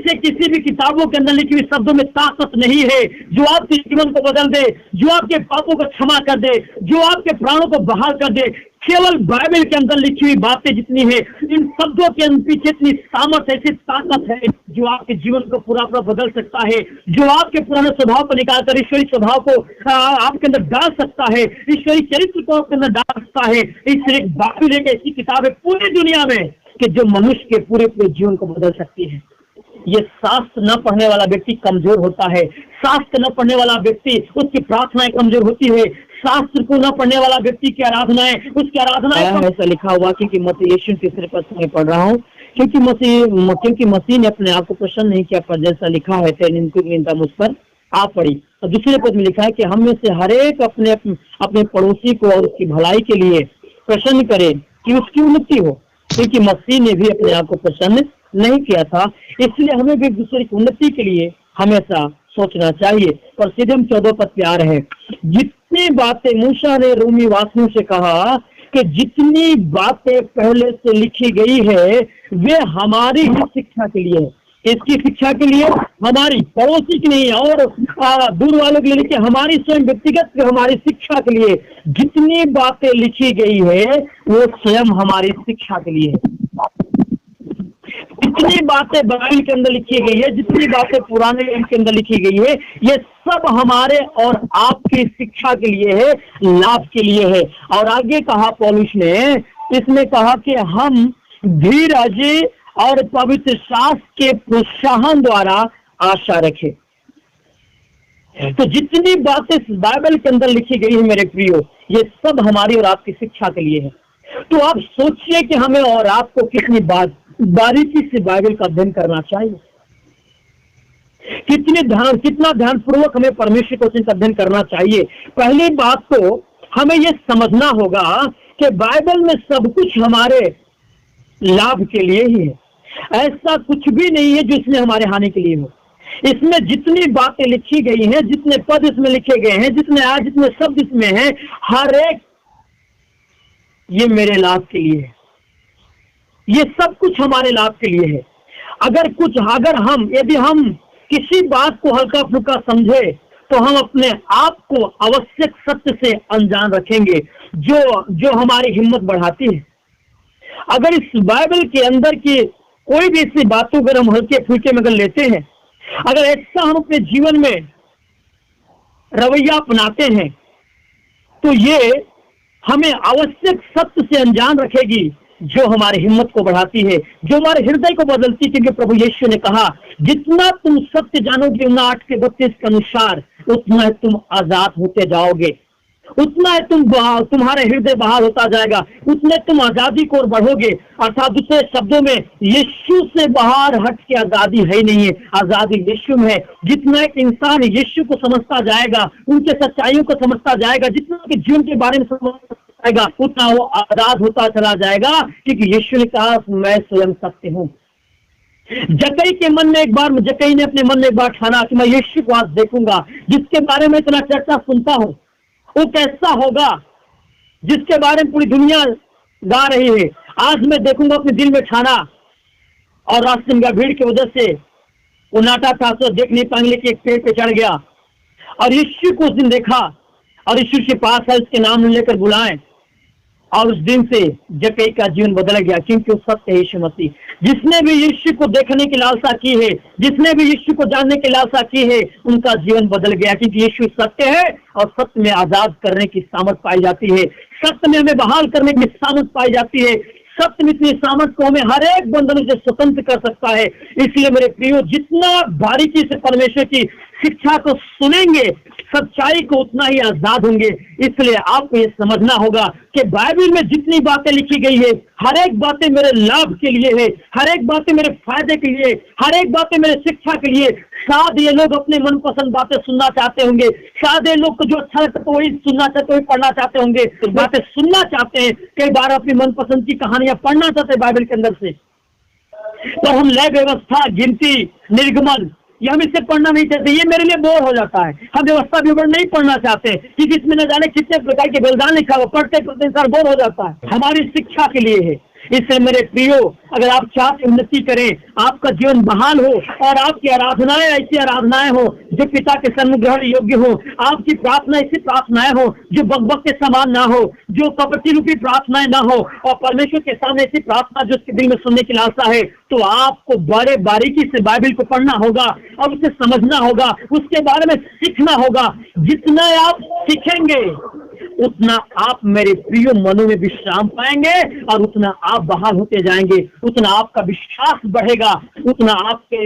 ऐसे किसी भी किताबों के अंदर लिखी हुई शब्दों में ताकत नहीं है जो आपके जीवन को बदल दे, जो आपके पापों को क्षमा कर दे, जो आपके प्राणों को बहाल कर दे। केवल बाइबल के अंदर लिखी हुई बातें जितनी है, इन शब्दों के पीछे इतनी सामर्थ, ऐसी ताकत है जो आपके जीवन को पूरा पूरा बदल सकता है, जो आपके पुराने स्वभाव को निकालकर ईश्वरी स्वभाव को आपके अंदर डाल सकता है, ईश्वरी चरित्र को आपके अंदर डाल सकता है। इसलिए बाइबल एक ऐसी किताब है पूरी दुनिया में कि जो मनुष्य के पूरे पूरे जीवन को बदल सकती है। ये शास्त्र न पढ़ने वाला व्यक्ति कमजोर होता है। शास्त्र न पढ़ने वाला व्यक्ति, उसकी प्रार्थनाएं कमजोर होती है। शास्त्र को न पढ़ने वाला व्यक्ति की आराधनाएं, उसकी आराधनाएं ऐसा लिखा हुआ क्योंकि मसीह यीशु तीसरे पद में पढ़ रहा हूँ, क्योंकि मसीह ने अपने आप को प्रसन्न नहीं किया, पर जैसा लिखा है तेरी निंदा मुझ पर आ पड़ी। और दूसरे पद में लिखा है कि हम में से हर एक अपने अपने पड़ोसी को और उसकी भलाई के लिए प्रसन्न करे कि उसकी उन्नति हो, क्योंकि मसीह ने भी अपने आप को प्रसन्न नहीं किया था। इसलिए हमें भी दूसरे की उन्नति के लिए हमेशा सोचना चाहिए। पर सीधे हम 14 पद पे आ रहे हैं। जितनी बातें मूसा ने रोमी वासियों से कहा कि जितनी बातें पहले से लिखी गई है वे हमारी ही शिक्षा के लिए है। इसकी शिक्षा के लिए, हमारी पड़ोसी की नहीं और दूर वालों के लिए लिखी, हमारी स्वयं व्यक्तिगत हमारी शिक्षा के लिए जितनी बातें लिखी गई है वो स्वयं हमारी शिक्षा के लिए है। जितनी बातें बाइबल के अंदर लिखी गई है, जितनी बातें पुराने नियम के अंदर लिखी गई है, ये सब हमारे और आपकी शिक्षा के लिए है, लाभ के लिए है। और आगे कहा पौलुस ने, इसमें कहा कि हम धीरज और पवित्र शास्त्र के प्रोत्साहन द्वारा आशा रखें। तो जितनी बातें बाइबल के अंदर लिखी गई है मेरे प्रियो, ये सब हमारी और आपकी शिक्षा के लिए है। तो आप सोचिए कि हमें और आपको कितनी बारीकी से बाइबल का अध्ययन करना चाहिए, कितना ध्यानपूर्वक हमें परमेश्वर को अध्ययन करना चाहिए। पहली बात तो हमें यह समझना होगा कि बाइबल में सब कुछ हमारे लाभ के लिए ही है। ऐसा कुछ भी नहीं है जो इसमें हमारे हानि के लिए हो। इसमें जितनी बातें लिखी गई हैं, जितने पद इसमें लिखे गए हैं, जितने शब्द इसमें हैं, हर एक ये मेरे लाभ के लिए है। ये सब कुछ हमारे लाभ के लिए है। यदि हम किसी बात को हल्का फुल्का समझे तो हम अपने आप को आवश्यक सत्य से अनजान रखेंगे जो हमारी हिम्मत बढ़ाती है। अगर इस बाइबल के अंदर की कोई भी ऐसी बातों अगर हम हल्के फुल्के में अगर लेते हैं, अगर ऐसा हम अपने जीवन में रवैया अपनाते हैं, तो ये हमें आवश्यक सत्य से अनजान रखेगी जो हमारी हिम्मत को बढ़ाती है, जो हमारे हृदय को बदलती है। क्योंकि प्रभु यीशु ने कहा, जितना तुम सत्य जानोगे 8:32 के अनुसार, उतना तुम आजाद होते जाओगे, उतना है तुम्हारे हृदय बहाल होता जाएगा, उतने तुम आजादी को ओर बढ़ोगे। अर्थात दूसरे शब्दों में, यीशु से बाहर हट के आजादी है नहीं है, आजादी यीशु में है। जितना एक इंसान यीशु को समझता जाएगा, उनके सच्चाइयों को समझता जाएगा, जितना उनके जीवन के बारे में समझता जाएगा, उतना वो आजाद होता चला जाएगा। क्योंकि यीशु ने कहा, मैं स्वयं सत्य हूँ। जक्कई ने अपने मन में एक बार ठाना कि मैं यीशु को आज देखूंगा, जिसके बारे में इतना चर्चा सुनता हूँ। वो कैसा होगा जिसके बारे में पूरी दुनिया गा रही है। आज मैं देखूंगा, अपने दिल में ठाना। और रास्ते में भीड़ की वजह से वो नाटा था, तो देख नहीं पाएंगे कि एक पेड़ पे चढ़ गया और यीशु को उस दिन देखा और यीशु के पास है, उसके नाम लेकर बुलाएं। और उस दिन से जक्कई का जीवन बदल गया, क्योंकि वो सत्य है यीशु मसीह। जिसने भी यीशु को देखने की लालसा की है, जिसने भी यीशु को जानने की लालसा की है, उनका जीवन बदल गया। क्योंकि यीशु सत्य है और सत्य में आजाद करने की सामर्थ पाई जाती है, सत्य में हमें बहाल करने की सामर्थ पाई जाती है। सत्य में इतनी सामर्थ को हमें हर एक बंधन से स्वतंत्र कर सकता है। इसलिए मेरे प्रियो, जितना बारीकी से परमेश्वर की शिक्षा को सुनेंगे, सच्चाई को उतना ही आजाद होंगे। इसलिए आपको ये समझना होगा कि बाइबल में जितनी बातें लिखी गई है, हर एक बातें मेरे लाभ के लिए है, हर एक बातें मेरे फायदे के लिए, हर एक बातें मेरे शिक्षा के लिए। शायद ये लोग अपने मनपसंद बातें सुनना चाहते होंगे, शायद ये लोग को जो अच्छा लगता है वही सुनना चाहते, वही पढ़ना चाहते होंगे, तो बातें सुनना चाहते हैं। कई बार अपनी मनपसंद की कहानियां पढ़ना चाहते हैं बाइबल के अंदर से, तो हम लय व्यवस्था, गिनती, निर्गमन, ये हम इससे पढ़ना नहीं चाहते। ये मेरे लिए बोर हो जाता है। हम व्यवस्था विवरण नहीं पढ़ना चाहते, क्योंकि इसमें न जाने कितने प्रकार के बलिदान लिखा हुआ, पढ़ते इंसान बोर हो जाता है। हमारी शिक्षा के लिए है, इसलिए मेरे प्रियो, अगर आप चाहते उन्नति करें, आपका जीवन बहाल हो और आपकी आराधनाएं ऐसी आराधनाएं हो जो पिता के सन्मुख ग्रहण योग्य हो, आपकी प्रार्थना ऐसी प्रार्थनाएं हो जो बकबक के समान ना हो, जो कपटी रूपी प्रार्थनाएं ना हो, और परमेश्वर के सामने ऐसी प्रार्थना जो उसके दिल में सुनने की लालसा है, तो आपको बड़े बारीकी से बाइबल को पढ़ना होगा और उसे समझना होगा, उसके बारे में सीखना होगा। जितना आप सीखेंगे उतना आप मेरे प्रियो मनों में विश्राम पाएंगे और उतना आप बहाल होते जाएंगे, उतना आपका विश्वास बढ़ेगा, उतना आपके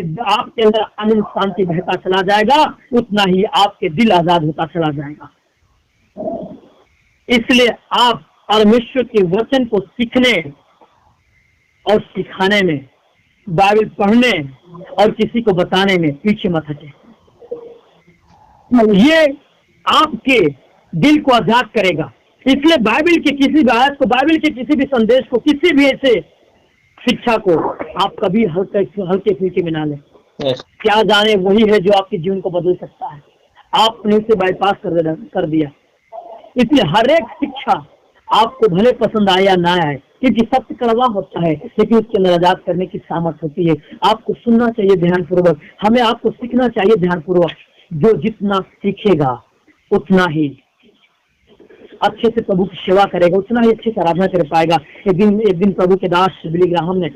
अंदर आनंद शांति बहता चला जाएगा, उतना ही आपके दिल आजाद होता चला जाएगा। इसलिए आप परमेश्वर के वचन को सीखने और सिखाने में, बाइबल पढ़ने और किसी को बताने में पीछे मत हटे। ये आपके दिल को आजाद करेगा। इसलिए बाइबल के किसी भी आयत को, बाइबल के किसी भी संदेश को, किसी भी ऐसे शिक्षा को आप कभी हल्के फुल्के में ना लें। क्या जाने वही है जो आपके जीवन को बदल सकता है। आपने उसे बाईपास कर दिया। इसलिए हर एक शिक्षा आपको भले पसंद आए या ना आए, क्योंकि सत्य कड़वा होता है, लेकिन उसके अंदर आजाद करने की सामर्थ होती है। आपको सुनना चाहिए ध्यानपूर्वक, हमें आपको सीखना चाहिए ध्यानपूर्वक। जो जितना सीखेगा उतना ही अच्छे से प्रभु की सेवा करेगा, उतना ही अच्छे से आराधना कर पाएगा। एक दिन प्रभु के दास बिली ग्राहम ने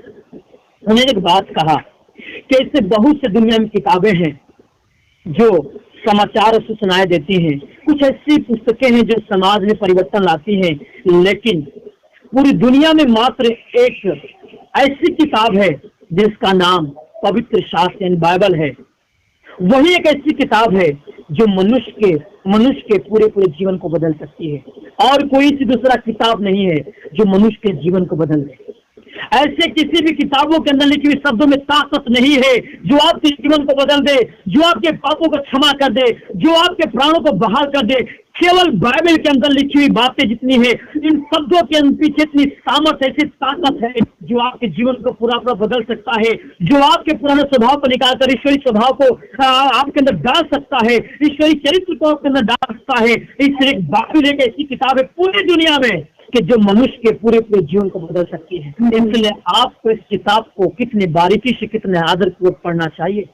उन्हें एक बात कहा कि इससे बहुत से दुनिया में किताबें हैं जो समाचार सूचनाएं देती हैं, कुछ ऐसी पुस्तकें हैं जो समाज में परिवर्तन लाती हैं, लेकिन पूरी दुनिया में मात्र एक ऐसी किताब है जिसका नाम पवित्र शास्त्र यानी बाइबल है। वही एक ऐसी किताब है जो मनुष्य के पूरे जीवन को बदल सकती है, और कोई सी दूसरा किताब नहीं है जो मनुष्य के जीवन को बदल दे। ऐसे किसी भी किताबों के अंदर लिखी हुई शब्दों में ताकत नहीं है जो आपके जीवन को बदल दे, जो आपके पापों को क्षमा कर दे, जो आपके प्राणों को बहाल कर दे। केवल बाइबल के अंदर लिखी हुई बातें जितनी है, इन शब्दों के पीछे इतनी सामर्थ, ऐसी ताकत है जो आपके जीवन को पूरा बदल सकता है, जो आपके पुराने स्वभाव को निकालकर ईश्वरी स्वभाव को आपके अंदर डाल सकता है, ईश्वरी चरित्र को आपके अंदर डाल सकता है। इसलिए बाइबल एक ऐसी किताब है पूरी दुनिया में कि जो मनुष्य के पूरे जीवन को बदल सकती है। इसलिए आपको इस किताब को कितने बारीकी से, कितने आदर पूर्वक पढ़ना चाहिए।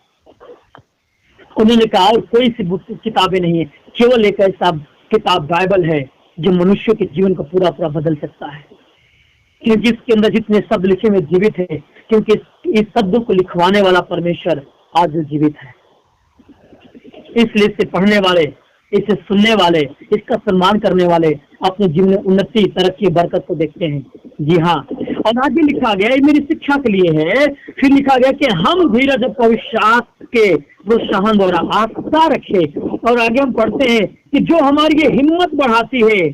उन्होंने कहा और कोई सी किताबें नहीं है, केवल एक ऐसा किताब बाइबल है जो मनुष्य के जीवन को पूरा बदल सकता है, क्योंकि इसके अंदर जितने शब्द लिखे हुए जीवित है, क्योंकि इस शब्दों को लिखवाने वाला परमेश्वर आज जीवित है। इसलिए इसे पढ़ने वाले, इसे सुनने वाले, इसका सम्मान करने वाले अपने जीवन में उन्नति, तरक्की, बरकत को देखते हैं। जी हाँ, और आगे लिखा गया, ये मेरी शिक्षा के लिए है, फिर लिखा गया कि हम धीरज पवित्र आत्मा के प्रोत्साहन द्वारा आस्था रखे। और आगे हम पढ़ते हैं कि जो हमारी ये हिम्मत बढ़ाती है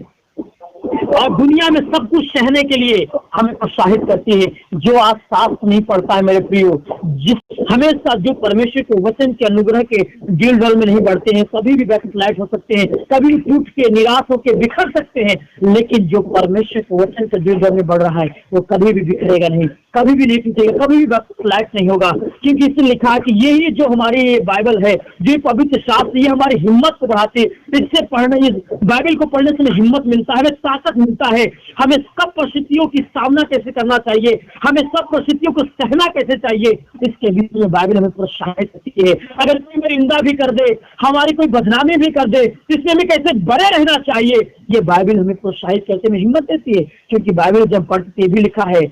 और दुनिया में सब कुछ सहने के लिए हमें प्रोत्साहित करती है। जो आज साफ नहीं पड़ता है मेरे प्रियो, जिस हमेशा जो परमेश्वर के वचन के अनुग्रह के दिल दल में नहीं बढ़ते हैं, कभी भी बैकस्लाइड हो सकते हैं, कभी भी टूट के निराश होकर बिखर सकते हैं, लेकिन जो परमेश्वर के वचन के दिल दल में बढ़ रहा है वो कभी भी बिखरेगा नहीं, कभी भी नहीं टूटेगा, कभी भी बैकस्लाइड नहीं होगा। क्योंकि इसमें लिखा है कि यही जो हमारी बाइबल है, जो पवित्र शास्त्र, ये हमारी हिम्मत को बढ़ाती है। इससे पढ़ने, इस बाइबल को पढ़ने से हमें हिम्मत मिलता है, हमें ताकत मिलता है, हमें सब परिस्थितियों की सामना कैसे करना चाहिए, हमें सब परिस्थितियों को सहना कैसे चाहिए, इसके बीच में बाइबल हमें प्रोत्साहित करती है। अगर कोई मेरी निंदा भी कर दे, हमारी कोई बदनामी भी कर दे, इसमें हमें कैसे बड़े रहना चाहिए, ये बाइबल हमें प्रोत्साहित करते में हिम्मत देती है। क्योंकि बाइबल जब पढ़ते ये भी लिखा है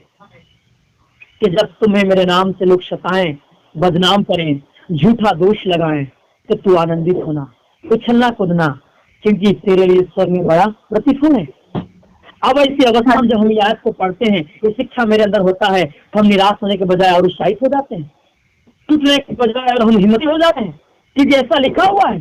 कि जब तुम्हें मेरे नाम से लोग सताएं, बदनाम करें, झूठा दोष लगाएं, तो तू आनंदित होना, उछलना कूदना, क्योंकि तेरे लिए स्वर्ग में बड़ा प्रतिफल है। अब ऐसी अवस्था में जब हम आयत को पढ़ते हैं, ये शिक्षा मेरे अंदर होता है, तो हम निराश होने के बजाय और उत्साहित हो जाते हैं, टूटने के बजाय और हम हिम्मती हो जाते हैं, क्योंकि ऐसा लिखा हुआ है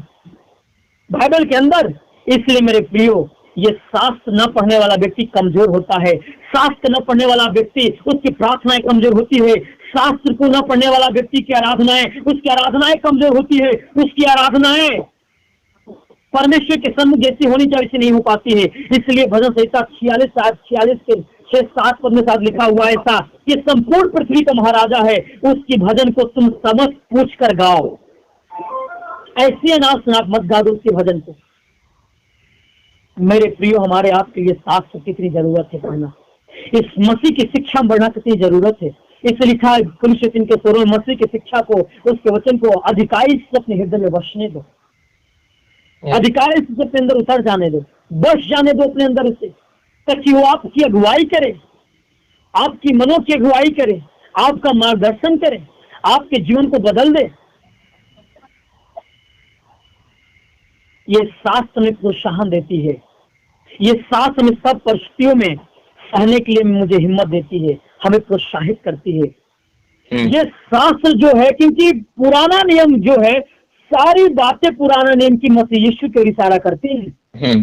बाइबल के अंदर। इसलिए मेरे प्रियो, ये शास्त्र न पढ़ने वाला व्यक्ति कमजोर होता है, शास्त्र न पढ़ने वाला व्यक्ति, उसकी प्रार्थनाएं कमजोर होती है, शास्त्र को न पढ़ने वाला व्यक्ति की आराधनाएं, उसकी आराधनाएं कमजोर होती है, उसकी आराधनाएं परमेश्वर के सन्मुख जैसी होनी चाहिए वैसी नहीं हो पाती है। इसलिए भजन संहिता 46 के 6-7 पद में साथ लिखा हुआ है ऐसा, ये संपूर्ण पृथ्वी का महाराजा है, उसकी भजन को तुम समझ पूछ कर गाओ। ऐसी अनाप मत गा दो उसके भजन को। मेरे प्रियो, हमारे आपके लिए शास्त्र कितनी जरूरत है पढ़ना। इस मसीह की शिक्षा में बढ़ना कितनी जरूरत है। इससे लिखा है कुलुस्सी 3:16, मसीह की शिक्षा को, उसके वचन को अधिकारी से अपने हृदय में बसने दो, अधिकारी से अपने अंदर उतर जाने दो, बस जाने दो अपने अंदर से, ताकि वो आपकी अगुवाई करे, आपकी मनों की अगुवाई करे, आपका मार्गदर्शन करे, आपके जीवन को बदल दे। ये शास्त्र में प्रोत्साहन देती है, ये शास्त्र में सब परिस्थितियों में सहने के लिए मुझे हिम्मत देती है, हमें प्रोत्साहित करती है। ये शास्त्र जो है, क्योंकि पुराना नियम जो है, सारी बातें पुराना नियम की मसीह यीशु की ओर इशारा करती है।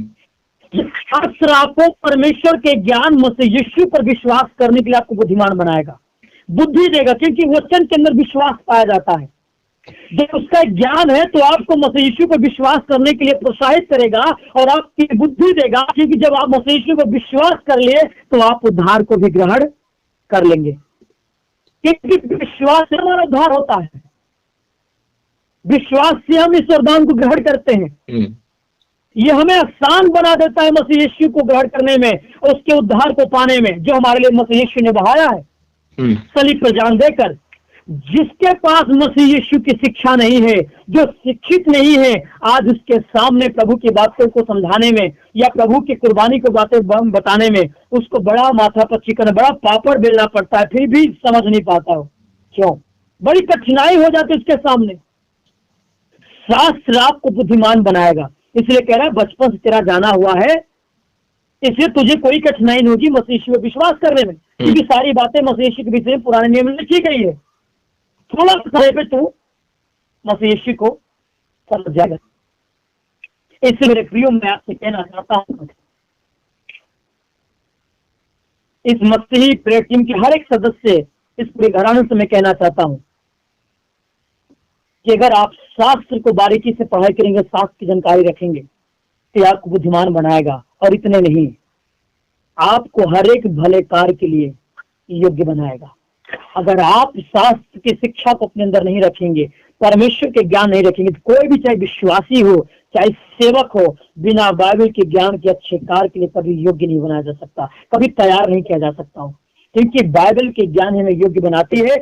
शास्त्र आपको परमेश्वर के ज्ञान मसीह यीशु पर विश्वास करने के लिए आपको बुद्धिमान बनाएगा, बुद्धि देगा, क्योंकि वचन के अंदर विश्वास पाया जाता है। जब उसका ज्ञान है तो आपको मसीह यीशु पर विश्वास करने के लिए प्रोत्साहित करेगा और आपकी बुद्धि देगा, क्योंकि जब आप मसीह यीशु पर विश्वास कर लिए तो आप उद्धार को भी ग्रहण कर लेंगे, क्योंकि विश्वास से हमारा उद्धार होता है। विश्वास से हम इस वरदान को ग्रहण करते हैं। ये हमें आसान बना देता है मसीह यीशु को ग्रहण करने में, उसके उद्धार को पाने में, जो हमारे लिए मसीह यीशु ने बहाया है सलीब पर जान देकर। जिसके पास मसीह यीशु की शिक्षा नहीं है, जो शिक्षित नहीं है, आज उसके सामने प्रभु की बातों को समझाने में या प्रभु की कुर्बानी को बातें बताने में उसको बड़ा माथा पच्ची करना, बड़ा पापड़ बेलना पड़ता है, फिर भी समझ नहीं पाता हो। क्यों? बड़ी कठिनाई हो जाती है उसके सामने। शास्त्र आपको बुद्धिमान बनाएगा, इसलिए कह रहा है बचपन से तेरा जाना हुआ है, इसलिए तुझे कोई कठिनाई नहीं होगी मसीह यीशु में विश्वास करने में, क्योंकि सारी बातें मसीह यीशु के विषय में पुराने नियम में लिखी गई है। थोड़ा समय पे तू मसीह यीशु को समझ जाएगा। इससे मेरे प्रियो, मैं आपसे कहना चाहता हूं, इस मसीही प्रेयर टीम के हर एक सदस्य, इस पूरे घराने से मैं कहना चाहता हूं कि अगर आप शास्त्र को बारीकी से पढ़ाई करेंगे, शास्त्र की जानकारी रखेंगे, तो आपको बुद्धिमान बनाएगा। और इतने नहीं, आपको हर एक भले कार्य के लिए योग्य बनाएगा। अगर आप शास्त्र की शिक्षा को अपने अंदर नहीं रखेंगे, परमेश्वर के ज्ञान नहीं रखेंगे, तो कोई भी, चाहे विश्वासी हो चाहे सेवक हो, बिना बाइबल के ज्ञान के अच्छे कार्य के लिए कभी योग्य नहीं बनाया जा सकता, कभी तैयार नहीं किया जा सकता हो। क्योंकि बाइबल के ज्ञान हमें योग्य बनाती है।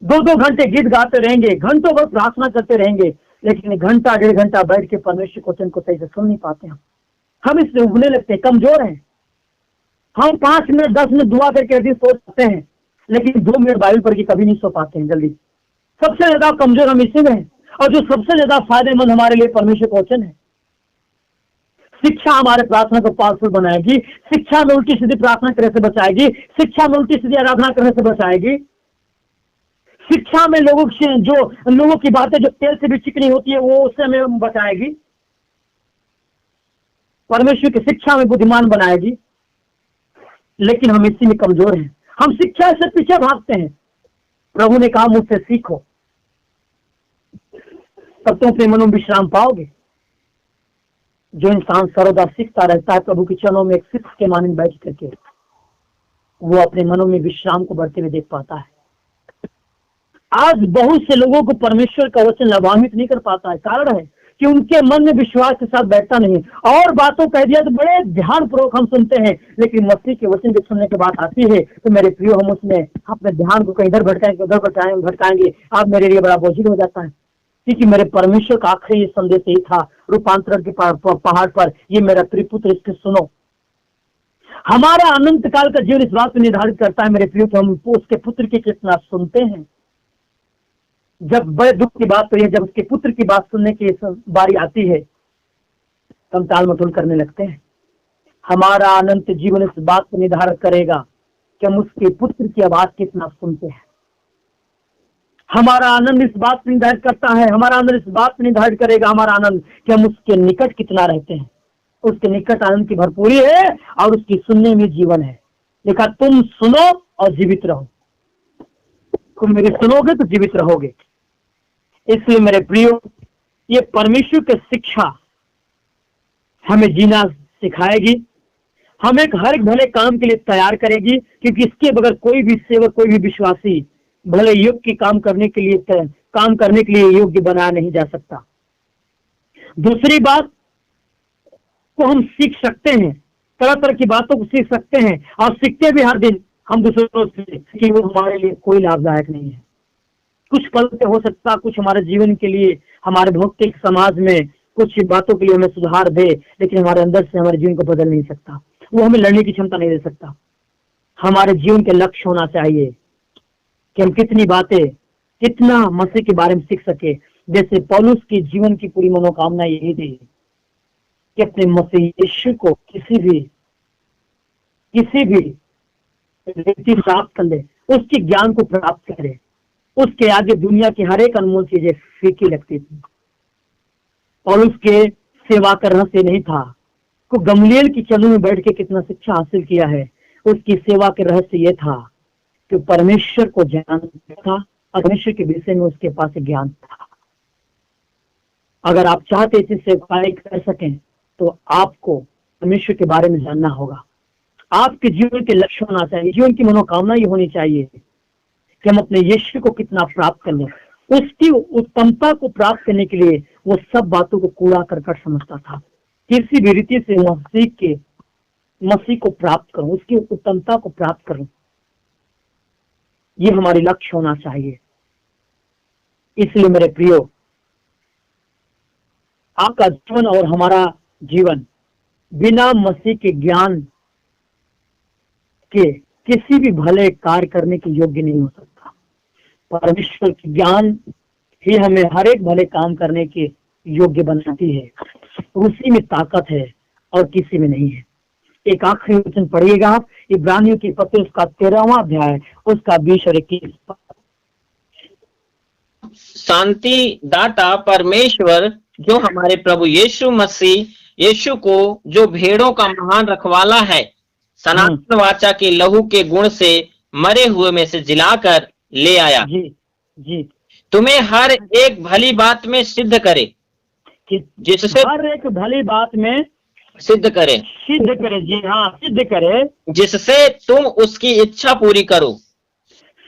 2-2 घंटे गीत गाते रहेंगे, घंटों भर प्रार्थना करते रहेंगे, लेकिन घंटा 1.5 घंटा बैठ के परमेश्वर के वचन को सही से सुन नहीं पाते। हम इससे उबने लगते हैं, कमजोर हैं। हम 5 मिनट 10 मिनट दुआ करके दिन सो सकते हैं, लेकिन 2 मिनट बाइबल पढ़ के कभी नहीं सो पाते हैं जल्दी। सबसे ज्यादा कमजोर हम इसी में हैं, और जो सबसे ज्यादा फायदेमंद हमारे लिए परमेश्वर का वचन है। शिक्षा हमारे प्रार्थना को पावरफुल बनाएगी, शिक्षा में उल्टी सीधी प्रार्थना करने से बचाएगी, शिक्षा में उल्टी सीधी आराधना करने से बचाएगी, शिक्षा में लोगों की बातें जो तेल से भी चिकनी होती है वो उससे हमें बचाएगी, परमेश्वर की शिक्षा में बुद्धिमान बनाएगी। लेकिन हम इसी में कमजोर हैं, हम शिक्षा से पीछे भागते हैं। प्रभु ने कहा मुझसे सीखो, तब तुम अपने मनों में विश्राम पाओगे। जो इंसान सर्वदा सीखता रहता है प्रभु के चरणों में एक शिष्य के मानन बैठ करके, वो अपने मनों में विश्राम को बढ़ते हुए देख पाता है। आज बहुत से लोगों को परमेश्वर का वचन लाभान्वित नहीं कर पाता है। कारण है कि उनके मन में विश्वास के साथ बैठता नहीं, और बातों कह दिया तो बड़े ध्यान पूर्वक हम सुनते हैं, लेकिन मसीह के वचन के सुनने की बात आती है तो मेरे प्रियो, हम उसमें अपने ध्यान को कहीं इधर भटकाएंगे उधर भटकाएंगे। आप मेरे लिए बड़ा बोझिल हो जाता है, क्योंकि मेरे परमेश्वर का आखिरी ये संदेश यही था रूपांतरण के पहाड़ पर, ये मेरा प्रियपुत्र, इसके सुनो। हमारा अनंत काल का जीवन इस बात पर निर्धारित करता है मेरे प्रियो, हम उसके पुत्र की कितना सुनते हैं। जब बड़े दुख की बात तो है, जब उसके पुत्र की बात सुनने की बारी आती है तो हम टाल मटोल करने लगते हैं। हमारा अनंत जीवन इस बात पर निर्धारित करेगा कि हम उसके पुत्र की आवाज कितना सुनते हैं। हमारा आनंद इस बात पर निर्धारित करता है, हमारा आनंद इस बात पर निर्धारित करेगा, हमारा आनंद कि हम उसके निकट कितना रहते हैं। उसके निकट आनंद की भरपूरी है और उसकी सुनने में जीवन है। लिखा तुम सुनो और जीवित रहो, तुम मेरी सुनोगे तो जीवित रहोगे। इसलिए मेरे प्रियो, ये परमेश्वर की शिक्षा हमें जीना सिखाएगी, हमें हर एक भले काम के लिए तैयार करेगी, क्योंकि इसके बगैर कोई भी सेवक, कोई भी विश्वासी भले युग के काम करने के लिए योग्य बनाया नहीं जा सकता। दूसरी बात तो हम सीख सकते हैं तरह तरह की बातों को सीख सकते हैं और सीखते भी हर दिन हम दूसरों से कि वो हमारे लिए कोई लाभदायक नहीं है। कुछ पल पे हो सकता, कुछ हमारे जीवन के लिए, हमारे भौतिक समाज में कुछ बातों के लिए हमें सुधार दे, लेकिन हमारे अंदर से हमारे जीवन को बदल नहीं सकता। वो हमें लड़ने की क्षमता नहीं दे सकता। हमारे जीवन के लक्ष्य होना चाहिए कि हम कितनी बातें, कितना मसीह के बारे में सीख सके। जैसे पौलुस की जीवन की पूरी मनोकामना यही थी कि अपने मसीह यीशु को किसी भी व्यक्ति प्राप्त कर ले, उसके ज्ञान को प्राप्त करे। उसके आगे दुनिया की हर एक अनमोल चीजें फीकी लगती थी। और उसके सेवा का रहस्य नहीं था को गमलीएल की चरणों में बैठ के कितना शिक्षा हासिल किया है। उसकी सेवा के रहस्य ये था कि परमेश्वर को जानता था और परमेश्वर के विषय में उसके पास ज्ञान था। अगर आप चाहते इस सेवाई कर सकें तो आपको परमेश्वर के बारे में जानना होगा। आपके जीवन के लक्ष्य होना चाहिए, जीवन की मनोकामना ये होनी चाहिए कि हम अपने यीशु को कितना प्राप्त कर लें। उसकी उत्तमता को प्राप्त करने के लिए वो सब बातों को कूड़ा करकट समझता था। किसी भी रीति से मसीह को प्राप्त करूं, उसकी उत्तमता को प्राप्त करूं, ये हमारी लक्ष्य होना चाहिए। इसलिए मेरे प्रियो, आपका जीवन और हमारा जीवन बिना मसीह के ज्ञान के किसी भी भले कार्य करने के योग्य नहीं हो सकता। परमेश्वर की ज्ञान ही हमें हर एक भले काम करने के योग्य बनाती है। उसी में ताकत है और किसी में नहीं है। एक आखिरी वचन पढ़िएगा आप, इब्रानियों की पत्र उसका 13वां अध्याय उसका 20 और 21। शांति दाता परमेश्वर जो हमारे प्रभु यीशु को जो भेड़ों का महान रखवाला है, सनातन वाचा के लहू के गुण से मरे हुए में से जिलाकर ले आया, जी तुम्हें हर एक भली बात में सिद्ध करे, जिससे हर एक भली बात में सिद्ध करे, जी हाँ, सिद्ध करे, जिससे तुम उसकी इच्छा पूरी करो,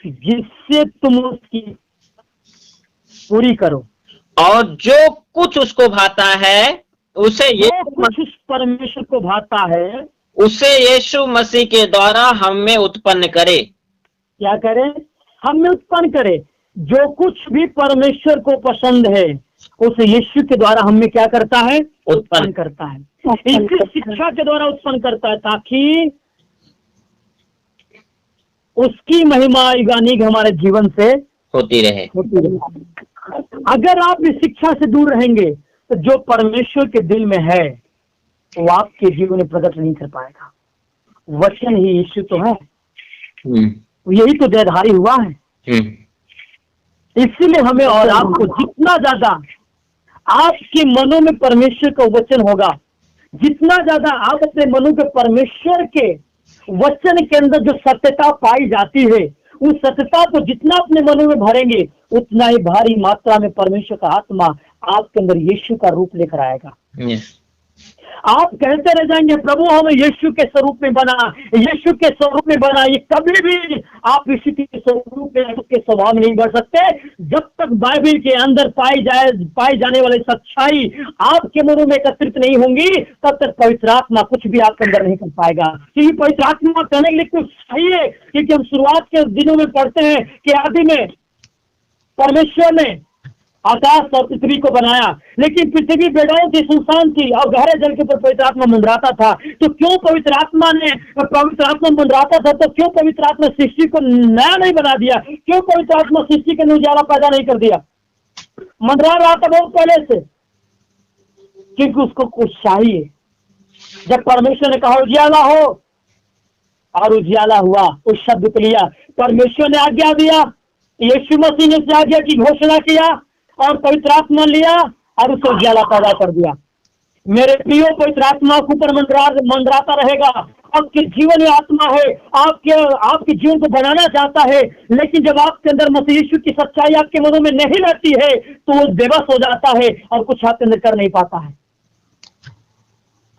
जिससे तुम उसकी पूरी करो। और जो कुछ उसको भाता है उसे ये कुछ परमेश्वर को भाता है उसे यीशु मसीह के द्वारा हम में उत्पन्न करे। क्या करे? हम में उत्पन्न करे। जो कुछ भी परमेश्वर को पसंद है उसे यीशु के द्वारा हम में क्या करता है? उत्पन्न करता है। इसकी शिक्षा के द्वारा उत्पन्न करता है ताकि उसकी महिमा युगानुग हमारे जीवन से होती रहे। अगर आप इस शिक्षा से दूर रहेंगे तो जो परमेश्वर के दिल में है वो आपके जीवन में प्रकट नहीं कर पाएगा। वचन ही यीशु तो है, यही तो देहधारी हुआ है। इसीलिए हमें और आपको जितना ज्यादा आपके मनों में परमेश्वर का वचन होगा, जितना ज्यादा आप अपने मनों के परमेश्वर के वचन के अंदर जो सत्यता पाई जाती है, उस सत्यता को जितना अपने मनों में भरेंगे उतना ही भारी मात्रा में परमेश्वर का आत्मा आपके अंदर यीशु का रूप लेकर आएगा। आप कहते रह जाएंगे प्रभु हमें यीशु के स्वरूप में बना, यीशु के स्वरूप में बना। ये कभी भी आप यीशु के स्वरूप में, उसके स्वभाव में नहीं बढ़ सकते जब तक बाइबल के अंदर पाई जाने वाली सच्चाई आपके मनों में एकत्रित नहीं होंगी, तब तक पवित्र आत्मा कुछ भी आपके अंदर नहीं कर पाएगा। क्योंकि पवित्र आत्मा करने के लिए कुछ चाहिए, क्योंकि हम शुरुआत के दिनों में पढ़ते हैं कि आदि में परमेश्वर ने आकाश और पृथ्वी को बनाया, लेकिन पृथ्वी बेडौल थी, सुनसान थी और गहरे जल के ऊपर पवित्र आत्मा मंडराता था। तो क्यों पवित्र आत्मा मंडराता था, तो क्यों पवित्र आत्मा सृष्टि को नया नहीं बना दिया? क्यों पवित्र आत्मा सृष्टि के उजाला पैदा नहीं कर दिया? मंडरा रहा था बहुत पहले से, क्योंकि उसको कुछ चाहिए। जब परमेश्वर ने कहा उजियाला हो और उजियाला हुआ, उस शब्द को लिया, परमेश्वर ने आज्ञा दिया, यीशु मसीह ने आज्ञा की घोषणा किया और पवित्र आत्मा लिया और उसे उजाला पैदा कर दिया। मेरे प्रियो, पवित्र आत्मा के ऊपर मंडराता रहेगा। आपके जीवन में आत्मा है, आपके जीवन को बनाना चाहता है, लेकिन जब आपके अंदर मसीह यीशु की सच्चाई आपके मनों में नहीं रहती है तो वो बेबस हो जाता है और कुछ आपके अंदर कर नहीं पाता है।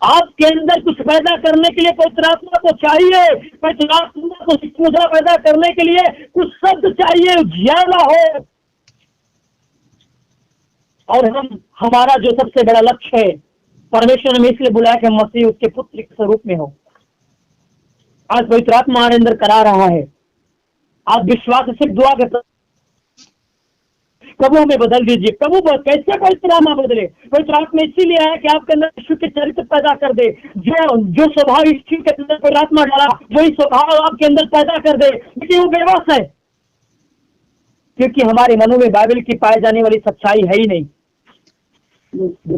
आपके अंदर कुछ पैदा करने के लिए पवित्र आत्मा को चाहिए। पवित्र आत्मा को शिक्षा पैदा करने के लिए कुछ शब्द चाहिए, उजियाला हो। और हमारा जो सबसे बड़ा लक्ष्य है परमेश्वर ने इसलिए बुलाया कि मसीह उसके पुत्र के स्वरूप में हो। आज पवित्र आत्मा हमारे अंदर करा रहा है। आप विश्वास से दुआ करते, प्रभु हमें बदल दीजिए। प्रभु कैसे पवित्र आत्मा बदले? पवित्र आत्मा इसीलिए आया कि आपके अंदर यीशु के चरित्र पैदा कर दे। जो स्वभाव यीशु के अंदर पवित्र आत्मा डाला, वही स्वभाव आपके अंदर पैदा कर दे। लेकिन वो बेबस है, क्योंकि हमारे मनों में बाइबल की पाई जाने वाली सच्चाई है ही नहीं।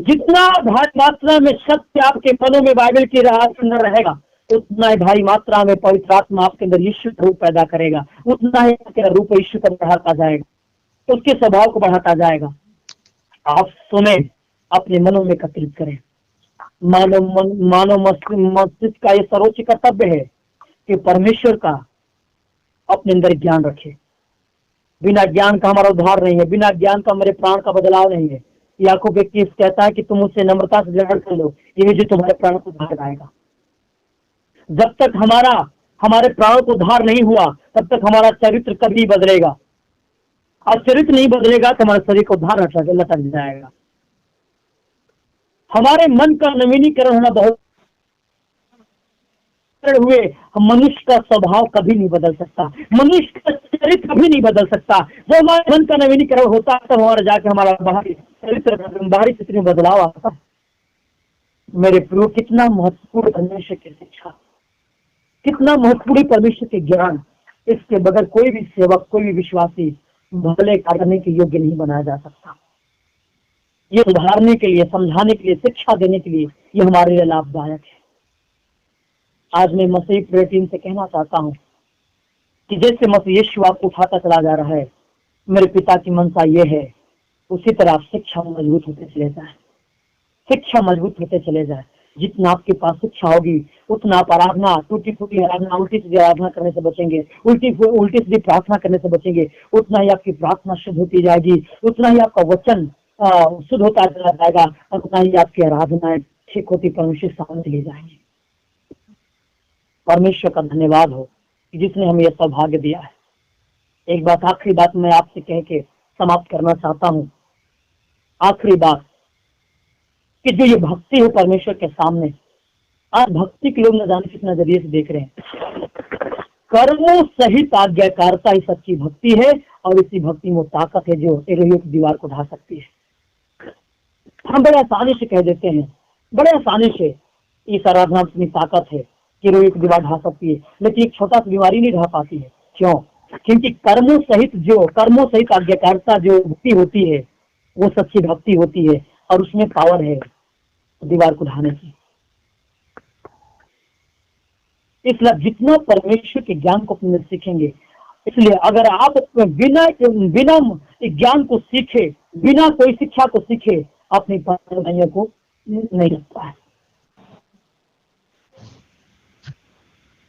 जितना भारी मात्रा में सत्य आपके मनों में बाइबल की राह के अंदर रहेगा, उतना ही भारी मात्रा में पवित्र आत्मा आपके अंदर यीशु का रूप पैदा करेगा, उतना ही आपका रूप यीशु का बढ़ाता जाएगा, उसके स्वभाव को बढ़ाता जाएगा। आप सुने, अपने मनों में एकत्रित करें। मानव मस्तिष्क का ये सर्वोच्च कर्तव्य है कि परमेश्वर का अपने अंदर ज्ञान रखे। बिना ज्ञान का हमारा उद्धार नहीं है, बिना ज्ञान का हमारे प्राण का बदलाव नहीं है। याकूब 21 कहता है कि तुम उससे नम्रता से झगड़ कर लो, यही जो तुम्हारे प्राण को उद्धार लाएगा। जब तक हमारे प्राणों को उद्धार नहीं हुआ, तब तक हमारा चरित्र कभी बदलेगा। और चरित्र नहीं बदलेगा तो हमारे शरीर को उद्धार लटक जाएगा। हमारे मन का नवीनीकरण होना बहुत हुए मनुष्य का स्वभाव कभी नहीं बदल सकता, मनुष्य का चरित्र कभी नहीं बदल सकता। जब हमारे मन का नवीनीकरण होता है तो हमारा जाके हमारा बाहरी चित्र में बदलाव आता है। मेरे प्रियो, कितना महत्वपूर्ण परमेश्वर की शिक्षा, कितना महत्वपूर्ण परमेश्वर के ज्ञान। इसके बगैर कोई भी सेवक, कोई भी विश्वासी भले करने के योग्य नहीं बनाया जा सकता। ये सुधारने के लिए, समझाने के लिए, शिक्षा देने के लिए ये हमारे लिए लाभदायक है। आज मैं मसीह प्रेरित टीम से कहना चाहता हूँ कि जैसे मसीह यीशु आपको उठाता चला जा रहा है, मेरे पिता की मनसा ये है, उसी तरह आप शिक्षा मजबूत होते चले जाए, शिक्षा मजबूत होते चले जाए। जितना आपके पास शिक्षा होगी, उतना आप आराधना, टूटी फूटी आराधना, उल्टी सीधी आराधना करने से बचेंगे, उल्टी सीधी प्रार्थना करने से बचेंगे। उतना ही आपकी प्रार्थना शुद्ध होती जाएगी, उतना ही आपका वचन शुद्ध होता चला जाएगा, और उतना ही आपकी आराधनाएं ठीक होती परमेश्वर सामने ले जाएंगे। परमेश्वर का धन्यवाद हो कि जिसने हमें यह सौभाग्य दिया है। एक बात, आखिरी बात मैं आपसे कह के समाप्त करना चाहता हूँ। आखिरी बात कि जो ये भक्ति है परमेश्वर के सामने, आज भक्ति के लोग न जाने किस नजरिए से देख रहे हैं। कर्मों सहित आज्ञाकारिता ही सच्ची भक्ति है, और इसी भक्ति में ताकत है जो एरोहियों की दीवार को ढा सकती है। हम बड़े आसानी से कह देते हैं, बड़े आसानी से इस आराधना में इतनी ताकत है कि एरोहियों की दीवार ढा सकती है, लेकिन एक छोटा सा बीमारी नहीं ढा पाती है। क्यों? क्योंकि कर्मों सहित आज्ञाकारिता जो भक्ति होती है, वो सच्ची भक्ति होती है, और उसमें पावर है दीवार को ढाने की। इसलिए जितना परमेश्वर के ज्ञान को अपने सीखेंगे, इसलिए अगर आप बिना ज्ञान को सीखे, बिना कोई शिक्षा को सीखे, अपनी भाइयों को नहीं लगता है।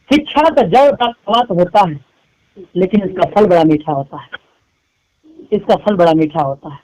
शिक्षा का जड़ का स्वाद होता है, लेकिन इसका फल बड़ा मीठा होता है, इसका फल बड़ा मीठा होता है।